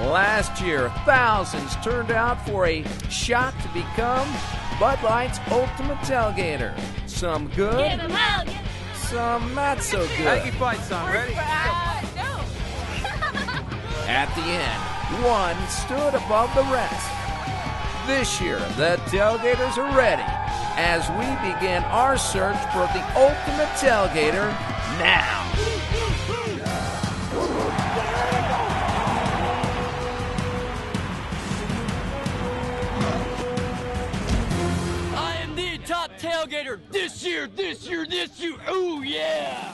Last year, thousands turned out for a shot to become Bud Light's ultimate tailgater. Some good, some not so good. Aggie fight song, ready? No. At the end, one stood above the rest. This year, the tailgaters are ready as we begin our search for the ultimate tailgater now. I am the top tailgater this year, ooh yeah!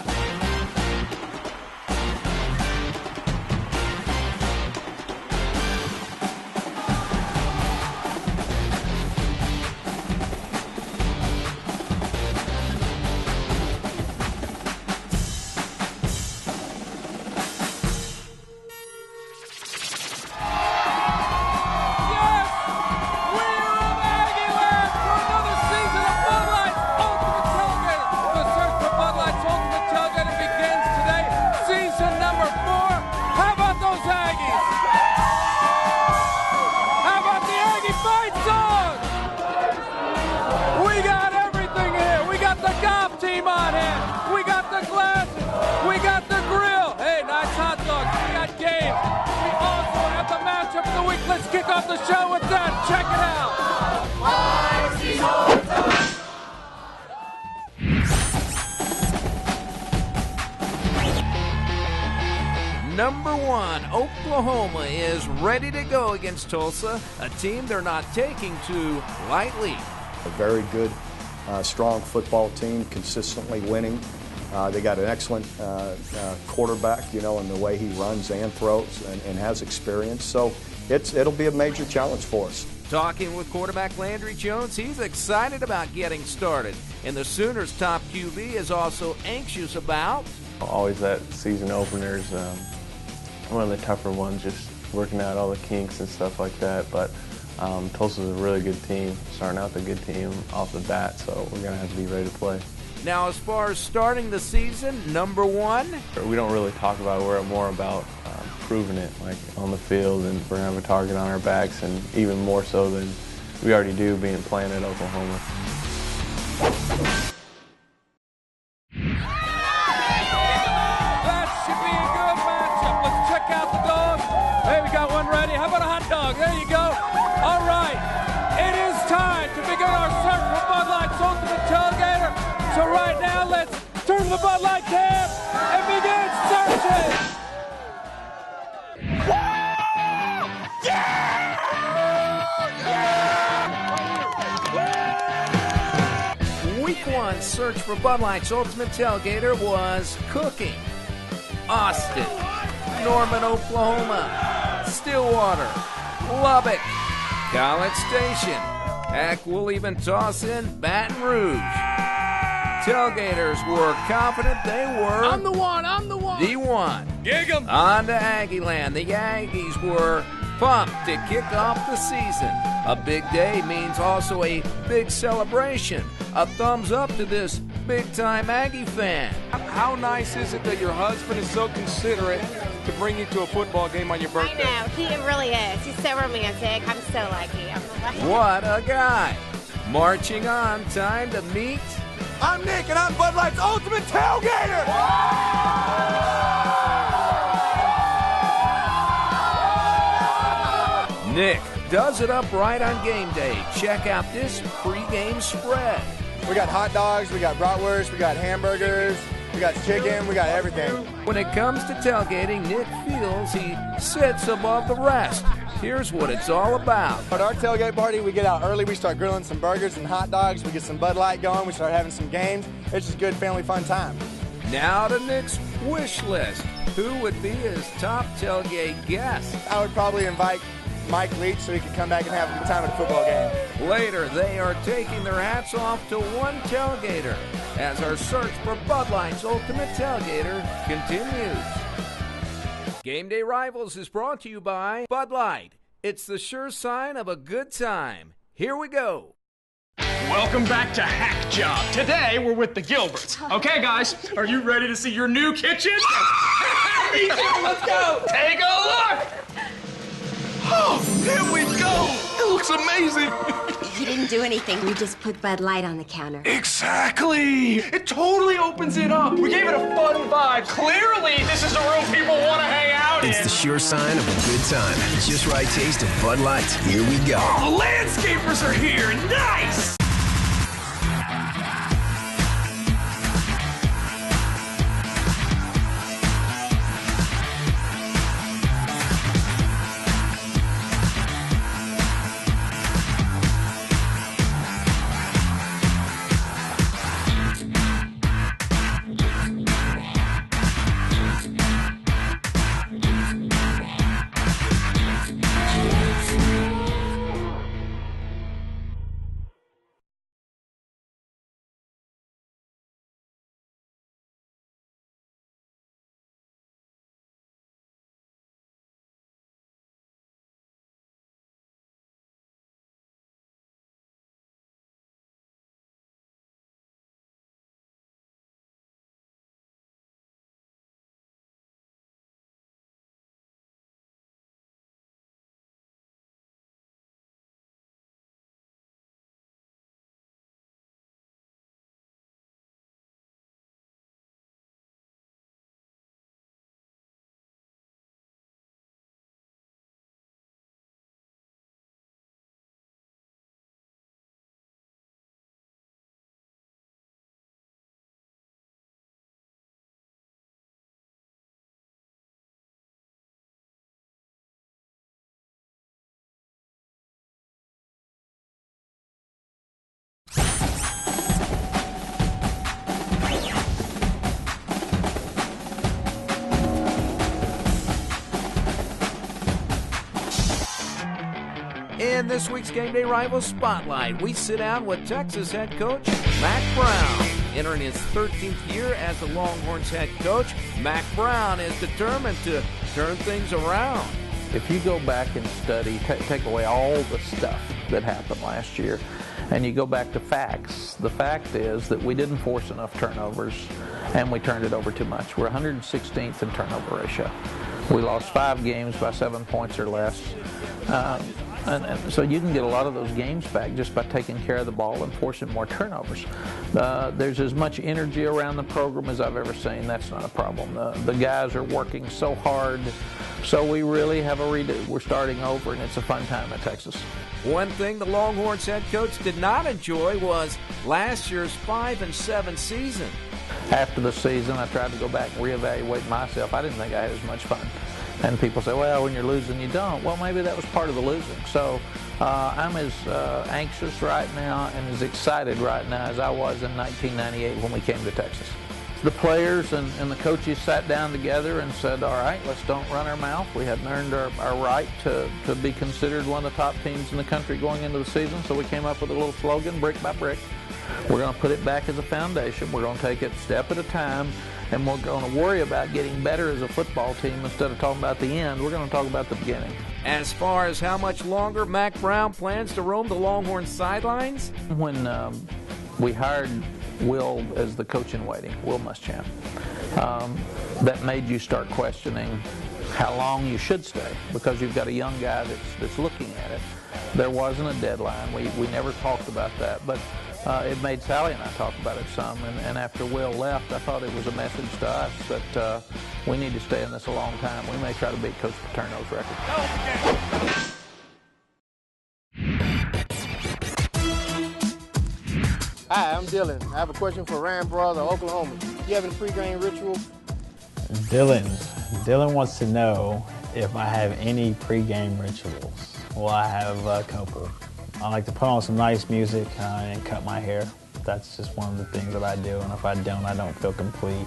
Let's kick off the show with that. Check it out. Number 1, Oklahoma is ready to go against Tulsa, a team they're not taking too lightly. A very good, strong football team, consistently winning. They got an excellent quarterback, you know, in the way he runs and throws and has experience. So it'll be a major challenge for us. Talking with quarterback Landry Jones, he's excited about getting started. And the Sooners' top QB is also anxious about... Always that season opener is one of the tougher ones, just working out all the kinks and stuff like that. But Tulsa's a really good team, starting out the good team off the bat, so we're going to have to be ready to play. Now, as far as starting the season, number 1? We don't really talk about it. We're more about proving it, like on the field, and we're going to have a target on our backs, and even more so than we already do playing at Oklahoma. That should be a good matchup. Let's check out the dogs. Hey, we got one ready. How about a hot dog? There you go. All right. It is time to begin our search for Bud Light's ultimate tailgater. So right now, let's turn to the Bud Light cam and begin searching. Week 1 search for Bud Light's ultimate tailgater was cooking. Austin, Norman, Oklahoma, Stillwater, Lubbock, College Station. Heck, we'll even toss in Baton Rouge. Tailgaters were confident they were... I'm the one! The one. Gig 'em! On to Aggieland. The Aggies were pumped to kick off the season. A big day means also a big celebration. A thumbs up to this big-time Aggie fan. How nice is it that your husband is so considerate to bring you to a football game on your birthday? I know, he really is. He's so romantic. I'm so lucky. What a guy. Marching on, time to meet... I'm Nick, and I'm Bud Light's ultimate tailgater! Nick does it up right on game day. Check out this pregame spread. We got hot dogs, we got bratwurst, we got hamburgers, we got chicken, we got everything. When it comes to tailgating, Nick feels he sits above the rest. Here's what it's all about. At our tailgate party, we get out early, we start grilling some burgers and hot dogs, we get some Bud Light going, we start having some games. It's just good family fun time. Now to Nick's wish list. Who would be his top tailgate guest? I would probably invite Mike Leach so he could come back and have a good time at a football game. Later, they are taking their hats off to one tailgater as our search for Bud Light's ultimate tailgater continues. Game Day Rivals is brought to you by Bud Light. It's the sure sign of a good time. Here we go. Welcome back to Hack Job. Today, we're with the Gilberts. Okay, guys, are you ready to see your new kitchen? Me too, let's go. Take a look. amazing. You didn't do anything. You just put Bud Light on the counter. Exactly. It totally opens it up. We gave it a fun vibe. Clearly, this is a room people want to hang out in. It's the sure sign of a good time. Just right taste of Bud Light. Here we go. Oh, the landscapers are here. Nice. In this week's Game Day Rivals Spotlight, we sit down with Texas head coach Mack Brown. Entering his 13th year as the Longhorns head coach, Mack Brown is determined to turn things around. If you go back and study, take away all the stuff that happened last year, and you go back to facts, the fact is that we didn't force enough turnovers, and we turned it over too much. We're 116th in turnover ratio. We lost 5 games by 7 points or less. And so you can get a lot of those games back just by taking care of the ball and forcing more turnovers. There's as much energy around the program as I've ever seen. That's not a problem. The guys are working so hard, so we really have a redo. We're starting over, and it's a fun time at Texas. One thing the Longhorns head coach did not enjoy was last year's 5-7 season. After the season, I tried to go back and reevaluate myself. I didn't think I had as much fun. And people say, well, when you're losing, you don't. Well, maybe that was part of the losing. So I'm as anxious right now and as excited right now as I was in 1998 when we came to Texas. The players and the coaches sat down together and said, all right, let's don't run our mouth. We hadn't earned our right to be considered one of the top teams in the country going into the season. So we came up with a little slogan, brick by brick. We're going to put it back as a foundation. We're going to take it step at a time. And we're going to worry about getting better as a football team instead of talking about the end. We're going to talk about the beginning. As far as how much longer Mack Brown plans to roam the Longhorns sidelines? When we hired Will as the coach in waiting, Will Muschamp, that made you start questioning how long you should stay because you've got a young guy that's looking at it. There wasn't a deadline. We never talked about that, but it made Sally and I talk about it some, and after Will left, I thought it was a message to us that we need to stay in this a long time. We may try to beat Coach Paterno's record. Hi, I'm Dylan. I have a question for Rand Brother, Oklahoma. Do you have any pregame ritual? Dylan wants to know if I have any pregame rituals. Well, I have a couple. I like to put on some nice music and cut my hair. That's just one of the things that I do, and if I don't, I don't feel complete.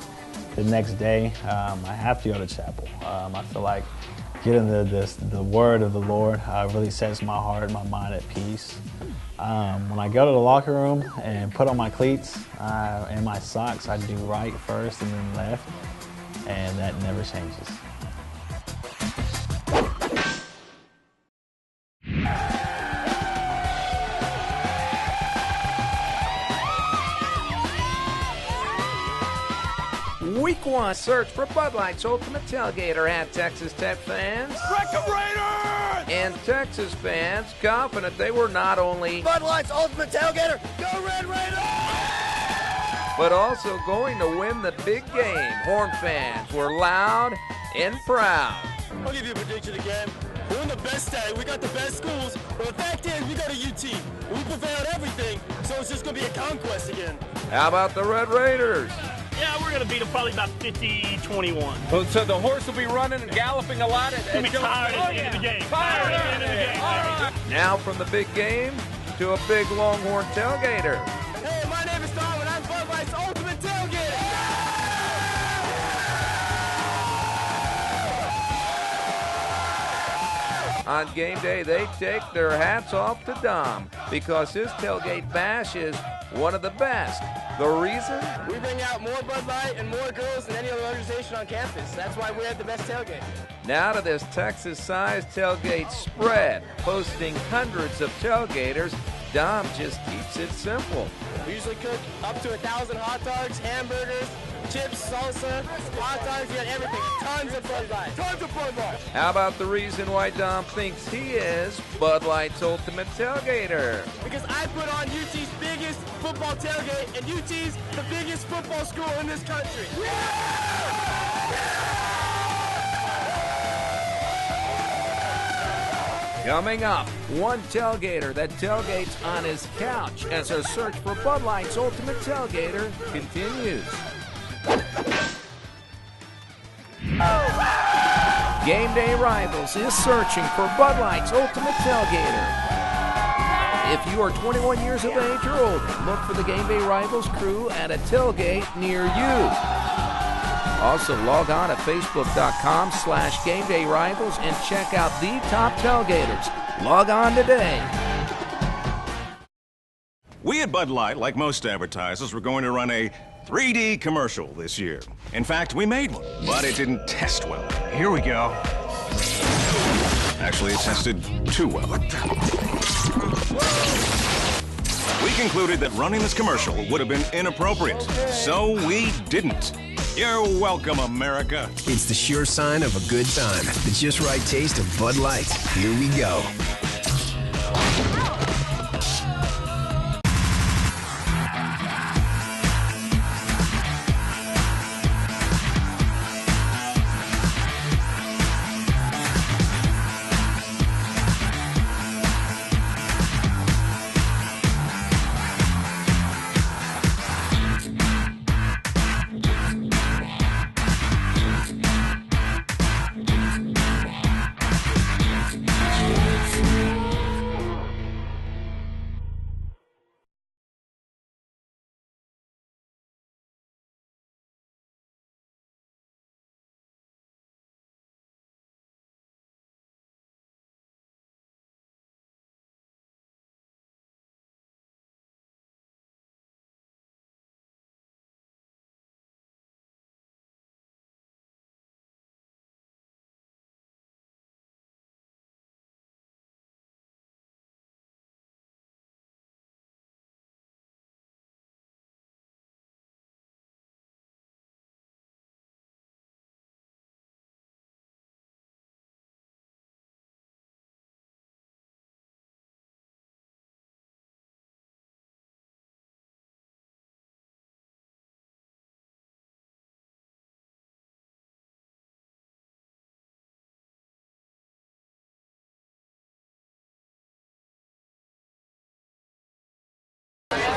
The next day, I have to go to chapel. I feel like getting the word of the Lord really sets my heart and my mind at peace. When I go to the locker room and put on my cleats and my socks, I do right first and then left, and that never changes. Week 1 search for Bud Light's Ultimate Tailgater at Texas Tech fans. Wreck 'em Raiders! And Texas fans confident they were not only Bud Light's Ultimate Tailgater, go Red Raiders! but also going to win the big game. Horn fans were loud and proud. I'll give you a prediction again. We're in the best state. We got the best schools. But the fact is, we got a UT. We prevailed everything, so it's just going to be a conquest again. How about the Red Raiders? Yeah, we're going to beat them probably about 50-21. Well, so the horse will be running and galloping a lot. We'll be tired at the end of the game. Tired at the end of the game. All right. Now from the big game to a big Longhorn tailgater. Hey, my name is Tom, and I'm Bud Light's Ultimate Tailgater. On game day, they take their hats off to Dom because his tailgate bash is one of the best. The reason? We bring out more Bud Light and more girls than any other organization on campus. That's why we have the best tailgate. Now to this Texas-sized tailgate spread. Hosting hundreds of tailgaters, Dom just keeps it simple. We usually cook up to 1,000 hot dogs, hamburgers, chips, salsa, hot dogs, we got everything. Tons of Bud Light. Tons of Bud Light. How about the reason why Dom thinks he is Bud Light's ultimate tailgater? Because I put on UT's biggest football tailgate, and UT's the biggest football school in this country. Coming up, one tailgater that tailgates on his couch as our search for Bud Light's ultimate tailgater continues. Game Day Rivals is searching for Bud Light's ultimate tailgater. If you are 21 years of age or older, look for the Game Day Rivals crew at a tailgate near you. Also, log on to Facebook.com/GameDayRivals and check out the top tailgaters. Log on today. We at Bud Light, like most advertisers, were going to run a 3D commercial this year. In fact, we made one, but it didn't test well. Here we go. Actually, it tested too well. We concluded that running this commercial would have been inappropriate, so we didn't. You're welcome, America. It's the sure sign of a good time. The just right taste of Bud Light. Here we go.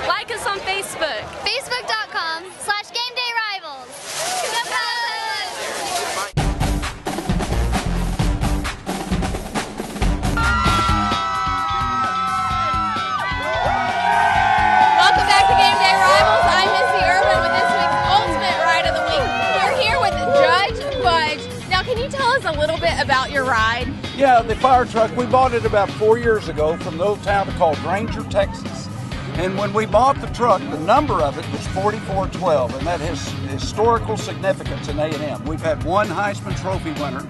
Like us on Facebook. Facebook.com/GameDayRivals. Welcome back to Game Day Rivals. I'm Missy Irvin with this week's Ultimate Ride of the Week. We're here with Judge Budge. Now, can you tell us a little bit about your ride? Yeah, the fire truck, we bought it about 4 years ago from the little town called Granger, Texas. And when we bought the truck, the number of it was 4412, and that has historical significance in A&M. We've had one Heisman Trophy winner,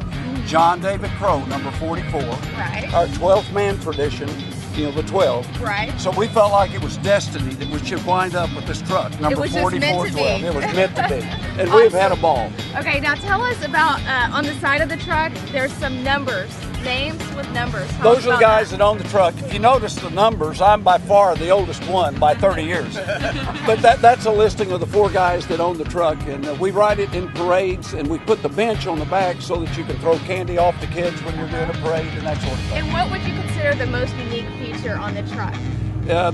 John David Crow, number 44. Right. Our 12th man tradition, the 12. Right. So we felt like it was destiny that we should wind up with this truck, number 4412. It was meant to be. And we've had a ball. Okay, now tell us about, on the side of the truck, there's some numbers. Names, with numbers. Tell Those us are the about guys that. that own the truck. If you notice the numbers, I'm by far the oldest one by 30 years. But that's a listing of the 4 guys that own the truck. And we ride it in parades, and we put the bench on the back so that you can throw candy off to kids when you're doing a parade and that sort of thing. And what would you consider the most unique feature on the truck?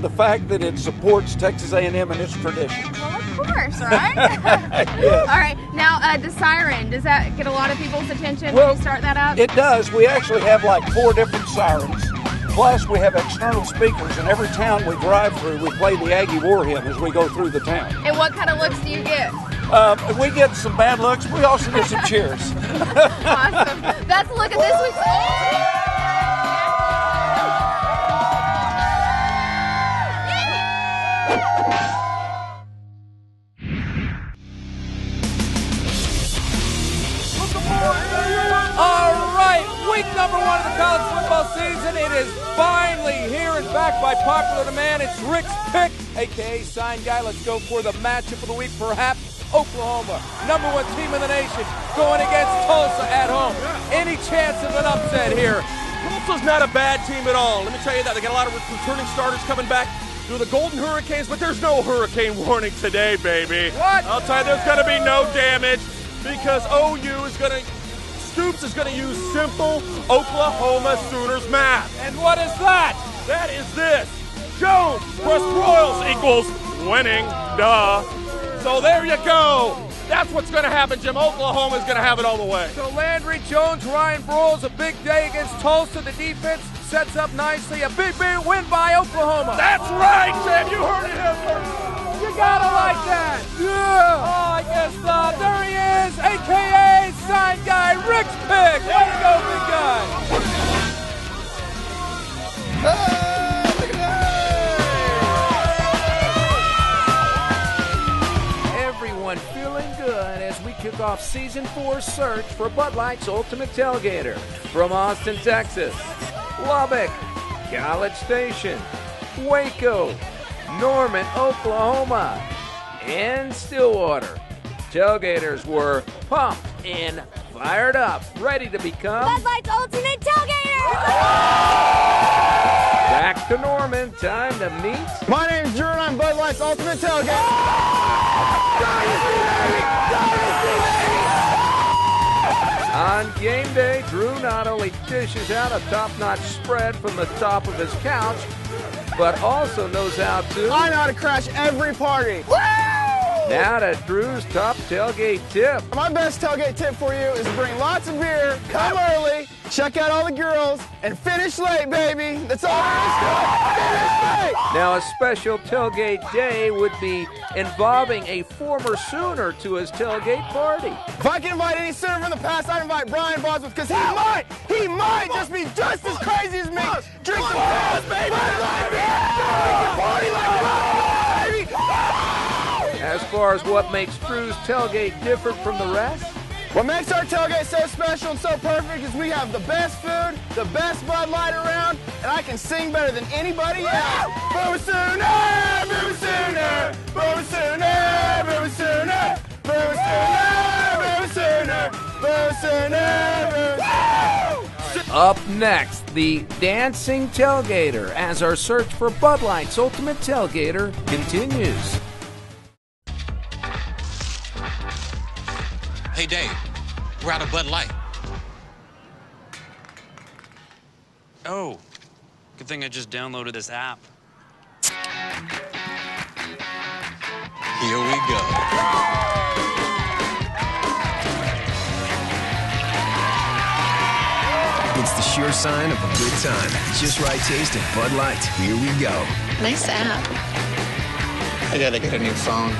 The fact that it supports Texas A&M and its tradition. Well, of course, right? Yes. All right. Now, the siren, does that get a lot of people's attention Well, when you start that up? It does. We actually have like 4 different sirens. Plus, we have external speakers. In every town we drive through, we play the Aggie War Hymn as we go through the town. And what kind of looks do you get? We get some bad looks. We also get some cheers. Awesome. That's a look at this week's Ultimate. All right, week number 1 of the college football season. It is finally here and back by popular demand. It's Rick's pick, a.k.a. Sign Guy. Let's go for the matchup of the week, perhaps Oklahoma, number 1 team in the nation, going against Tulsa at home. Any chance of an upset here? Tulsa's not a bad team at all. Let me tell you that. They got a lot of returning starters coming back through the Golden Hurricanes, but there's no hurricane warning today, baby. What? I'll tell you, there's going to be no damage because Stoops is going to use simple Oklahoma Sooners math. And what is that? That is this. Jones plus Royals equals winning, duh. So there you go. That's what's going to happen, Jim. Oklahoma's going to have it all the way. So Landry Jones, Ryan Broyles, a big day against Tulsa. The defense sets up nicely. A big win by Oklahoma. That's right, Jim. You heard it here first. You gotta like that. Yeah. Oh, I guess there he is, a.k.a. Sign Guy, Rick's pick. Way to go, big guy. Everyone feeling good as we kick off Season 4 search for Bud Light's Ultimate Tailgater. From Austin, Texas, Lubbock, College Station, Waco, Norman, Oklahoma, and Stillwater. Tailgaters were pumped and fired up, ready to become Bud Light's Ultimate Tailgater! Back to Norman, time to meet. My name's Drew and I'm Bud Light's Ultimate Tailgater. On game day, Drew not only dishes out a top-notch spread from the top of his couch, but also knows how to... I know how to crash every party. Woo! Now to Drew's top tailgate tip. My best tailgate tip for you is to bring lots of beer, come early, check out all the girls, and finish late, baby. That's all there is to it. Finish late! Now a special tailgate day would be involving a former Sooner to his tailgate party. If I can invite any Sooner from the past, I'd invite Brian Bosworth, because he might just be just as crazy as me. Drink some beers, baby! Party like baby! As far as what makes Drew's tailgate different from the rest? What makes our tailgate so special and so perfect is we have the best food, the best Bud Light around, and I can sing better than anybody else. Boo Sooner! Boo Sooner! Boo Sooner! Boo Sooner! Boo Sooner! Boo Sooner! Boo Sooner! Up next, the Dancing Tailgater, as our search for Bud Light's Ultimate Tailgater continues. Hey, Dave, we're out of Bud Light. Oh, good thing I just downloaded this app. Here we go. It's the sure sign of a good time. Just right taste of Bud Light. Here we go. Nice app. I gotta get a new phone.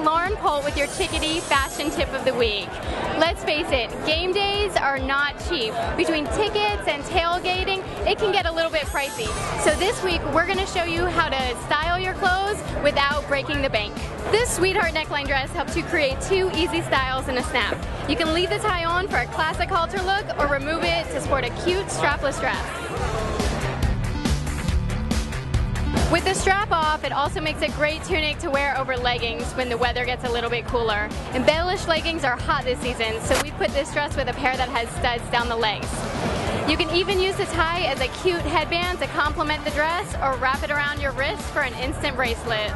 Lauren Polt with your Chickadee Fashion Tip of the Week. Let's face it, game days are not cheap. Between tickets and tailgating, it can get a little bit pricey. So this week, we're going to show you how to style your clothes without breaking the bank. This Sweetheart neckline dress helps you create 2 easy styles in a snap. You can leave the tie on for a classic halter look or remove it to sport a cute strapless dress. With the strap off, it also makes a great tunic to wear over leggings when the weather gets a little bit cooler. Embellished leggings are hot this season, so we put this dress with a pair that has studs down the legs. You can even use the tie as a cute headband to complement the dress or wrap it around your wrist for an instant bracelet.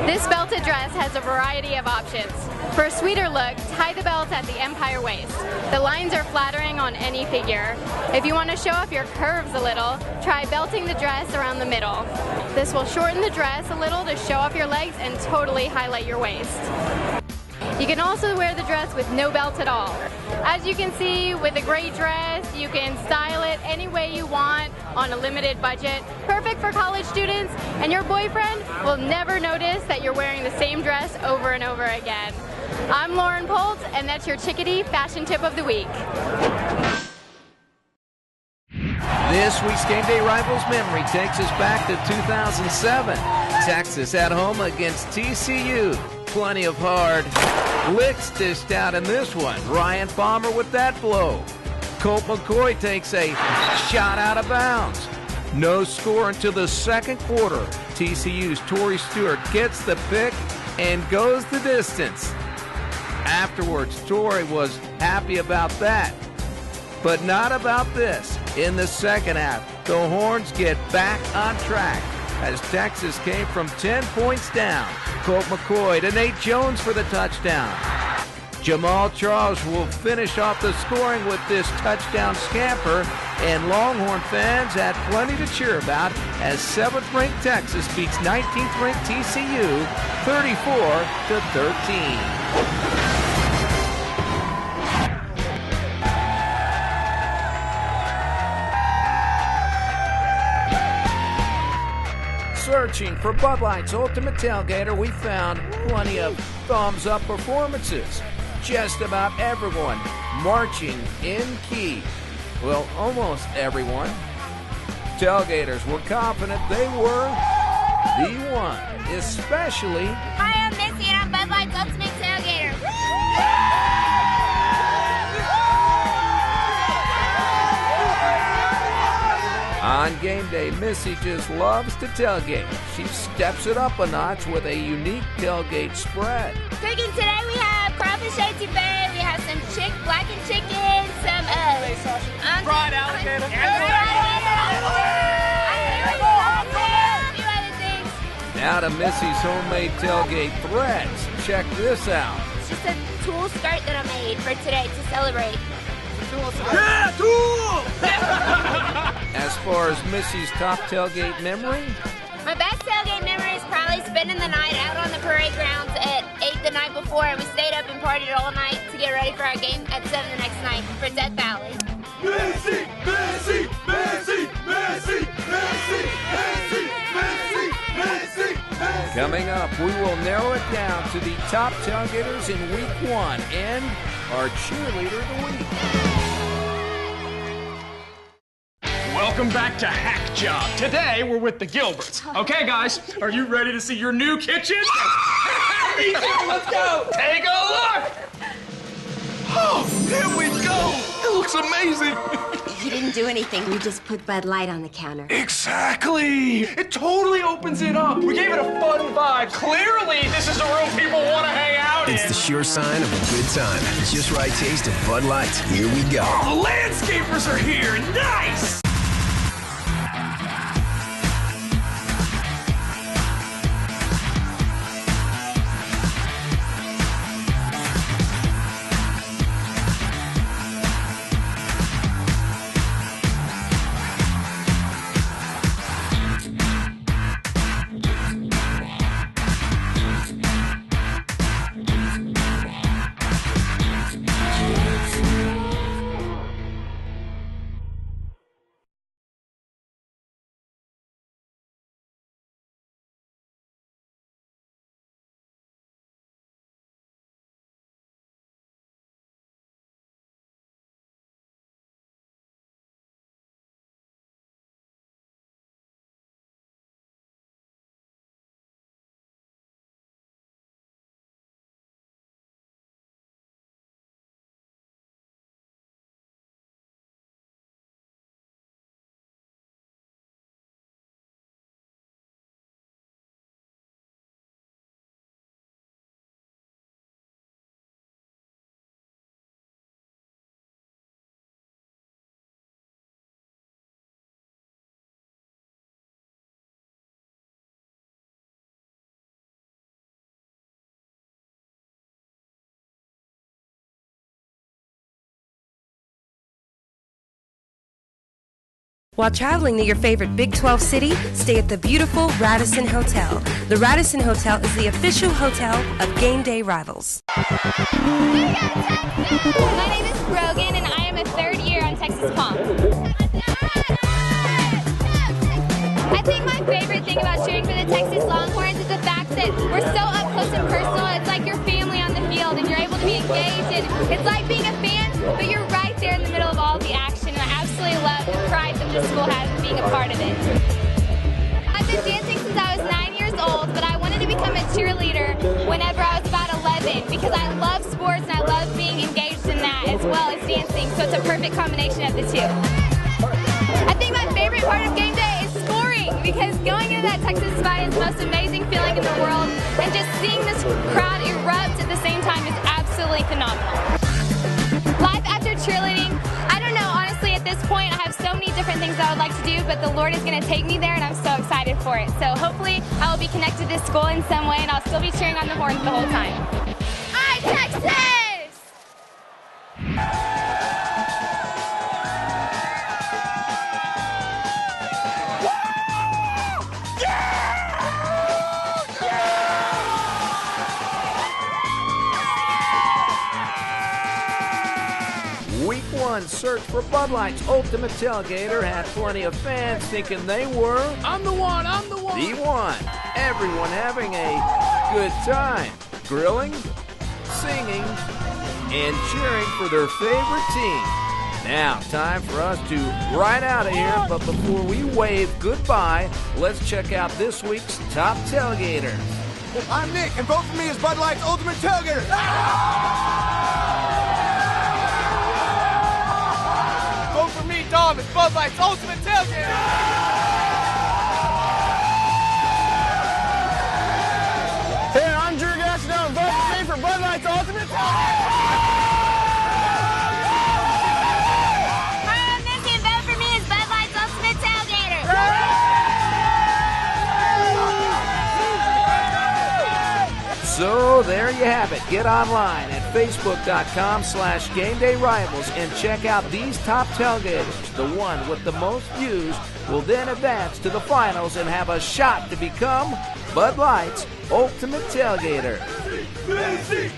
This belted dress has a variety of options. For a sweeter look, tie the belt at the empire waist. The lines are flattering on any figure. If you want to show off your curves a little, try belting the dress around the middle. This will shorten the dress a little to show off your legs and totally highlight your waist. You can also wear the dress with no belt at all. As you can see, with a great dress, you can style it any way you want on a limited budget. Perfect for college students, and your boyfriend will never notice that you're wearing the same dress over and over again. I'm Lauren Polt, and that's your Chickadee Fashion Tip of the Week. This week's Game Day Rivals memory takes us back to 2007. Texas at home against TCU. Plenty of hard licks dished out in this one. Ryan Palmer with that blow. Colt McCoy takes a shot out of bounds. No score until the second quarter. TCU's Torrey Stewart gets the pick and goes the distance. Afterwards, Torrey was happy about that, but not about this. In the second half, the Horns get back on track as Texas came from 10 points down. Colt McCoy to Nate Jones for the touchdown. Jamal Charles will finish off the scoring with this touchdown scamper, and Longhorn fans had plenty to cheer about as 7th-ranked Texas beats 19th-ranked TCU 34-13. Searching for Bud Light's Ultimate Tailgater, we found plenty of thumbs-up performances. Just about everyone marching in key. Well, almost everyone. Tailgaters were confident they were the one, especially... Hi, I'm Missy, and I'm Bud Light's Ultimate Tailgater. On game day, Missy just loves to tailgate. She steps it up a notch with a unique tailgate spread. Cooking today, we have crawfish etouffee, we have some blackened chicken, some fried alligator. Now to Missy's homemade tailgate threads. Check this out. It's just a tulle skirt that I made for today to celebrate. Yeah, tool! As far as Missy's top tailgate memory? My best tailgate memory is probably spending the night out on the parade grounds at 8 the night before, and we stayed up and partied all night to get ready for our game at 7 the next night for Death Valley. Missy, Missy, Missy, Missy, Missy, Missy, Missy, Missy, Missy. Coming up, we will narrow it down to the top tailgaters in week 1 and our cheerleader of the week. Welcome back to Hack Job. Today, we're with the Gilberts. Okay, guys, are you ready to see your new kitchen? Me too, let's go. Take a look. Oh, here we go. It looks amazing. You didn't do anything. You just put Bud Light on the counter. Exactly. It totally opens it up. We gave it a fun vibe. Clearly, this is a room people want to hang out in. It's the sure sign of a good time. Just right taste of Bud Light. Here we go. The landscapers are here. Nice. While traveling to your favorite Big 12 city, stay at the beautiful Radisson Hotel. The Radisson Hotel is the official hotel of Game Day Rivals. My name is Brogan, and I am a third year on Texas Palm. I think my favorite thing about cheering for the Texas Longhorns is the fact that we're so up close and personal. It's like your family on the field, and you're able to be engaged. And it's like being a fan, but you're right there in the middle of all the action. And I absolutely love the pride that this school has in being a part of it. I've been dancing since I was 9 years old, but I wanted to become a cheerleader whenever I was about 11 because I love sports and I love being engaged in that as well as dancing. So it's a perfect combination of the two. I think my favorite part of game day is scoring because going into that Texas spot is the most amazing feeling in the world, and just seeing this crowd erupt at the same time is absolutely phenomenal. Life after cheerleading, I don't know, honestly at this point I have so many different things that I would like to do, but the Lord is going to take me there and I'm so excited for it. So hopefully I will be connected to this school in some way and I'll still be cheering on the horns the whole time. All right, Texas! Week 1 search for Bud Light's Ultimate Tailgater had plenty of fans thinking they were I'm the one. the one. Everyone having a good time, grilling, singing, and cheering for their favorite team. Now, time for us to ride out of here, but before we wave goodbye, let's check out this week's top tailgater. I'm Nick, and vote for me as Bud Light's Ultimate Tailgater. Vote for me, Dom, as Bud Light's Ultimate Tailgater. Hey, I'm Drew Gastineau, and vote for me for Bud Light's Ultimate Tailgater. Hi, I'm Missy, and vote for me as Bud Light's Ultimate Tailgater. So there you have it. Get online at facebook.com/GameDayRivals and check out these top tailgaters. The one with the most views will then advance to the finals and have a shot to become Bud Light's Ultimate Tailgater. Messi!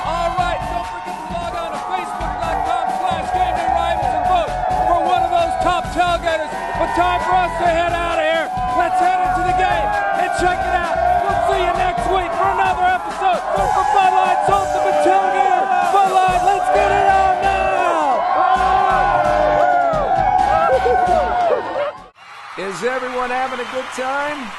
All right, don't forget to log on to facebook.com/GameDayRivals and vote for one of those top tailgaters. But time for us to head out of here. Let's head into the game and check it out. We'll see you next week for another episode for Bud Light's Ultimate Tailgater. Bud Light, let's get it on now! Is everyone having a good time?